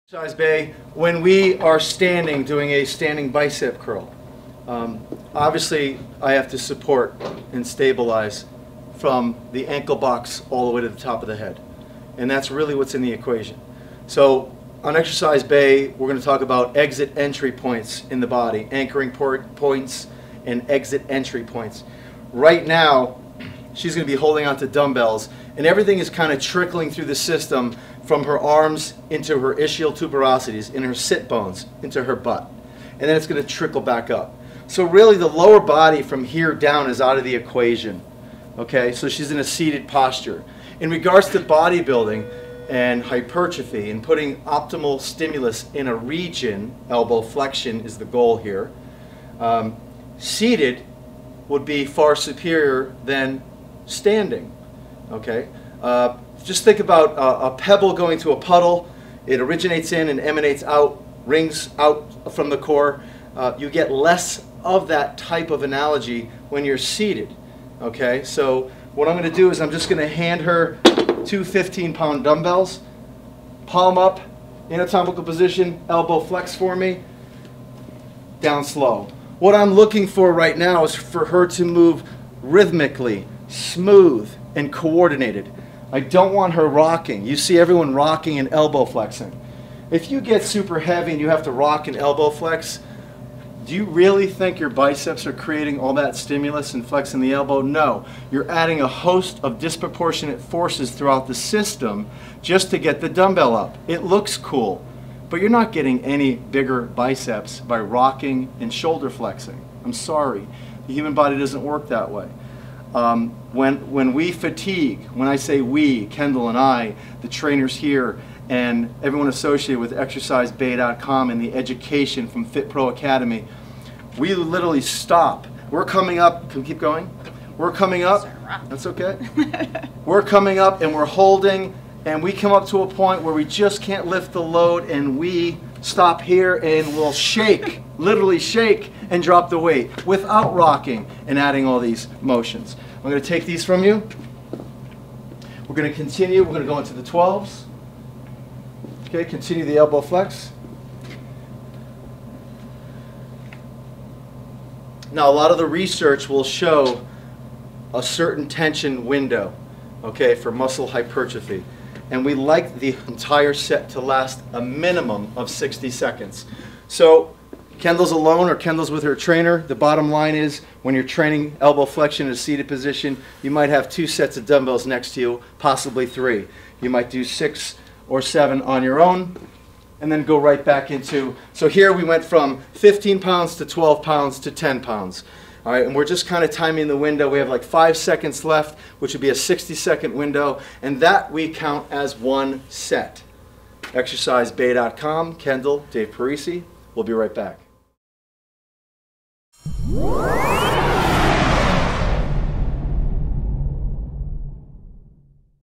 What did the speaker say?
Exercise bay, when we are standing doing a standing bicep curl, obviously I have to support and stabilize from the ankle box all the way to the top of the head, and that's really what's in the equation. So on exercise bay, we're going to talk about exit entry points in the body, anchoring points and exit entry points. Right now she's going to be holding onto dumbbells, and everything is kind of trickling through the system from her arms into her ischial tuberosities, in her sit bones, into her butt. And then it's going to trickle back up. So really the lower body from here down is out of the equation. Okay, so she's in a seated posture. In regards to bodybuilding and hypertrophy and putting optimal stimulus in a region, elbow flexion is the goal here, seated would be far superior than standing. Okay. Just think about a pebble going to a puddle. It originates in and emanates out, rings out from the core. You get less of that type of analogy when you're seated. Okay, so what I'm going to do is I'm just going to hand her two 15-pound dumbbells, palm up, anatomical position, elbow flex for me, down slow. What I'm looking for right now is for her to move rhythmically, smooth, and coordinated. I don't want her rocking. You see everyone rocking and elbow flexing. If you get super heavy and you have to rock and elbow flex, do you really think your biceps are creating all that stimulus and flexing the elbow? No. You're adding a host of disproportionate forces throughout the system just to get the dumbbell up. It looks cool, but you're not getting any bigger biceps by rocking and shoulder flexing. I'm sorry. The human body doesn't work that way. When we fatigue, when I say we, Kendall and I, the trainers here, and everyone associated with exercisebay.com and the education from Fit Pro Academy, we literally stop. We're coming up, can we keep going? We're coming up, that's okay. We're coming up and we're holding, and we come up to a point where we just can't lift the load, and we stop here and we'll shake, literally shake, and drop the weight without rocking and adding all these motions. I'm going to take these from you. We're going to continue. We're going to go into the 12s. Okay, continue the elbow flex. Now, a lot of the research will show a certain tension window, okay, for muscle hypertrophy. And we like the entire set to last a minimum of 60 seconds. So Kendall's alone or Kendall's with her trainer. The bottom line is, when you're training elbow flexion in a seated position, you might have 2 sets of dumbbells next to you, possibly 3. You might do 6 or 7 on your own, and then go right back into, so here we went from 15 pounds to 12 pounds to 10 pounds. All right, and we're just kind of timing the window. We have like 5 seconds left, which would be a 60-second window, and that we count as 1 set. Exercisebay.com, Kendall, Dave Parisi. We'll be right back.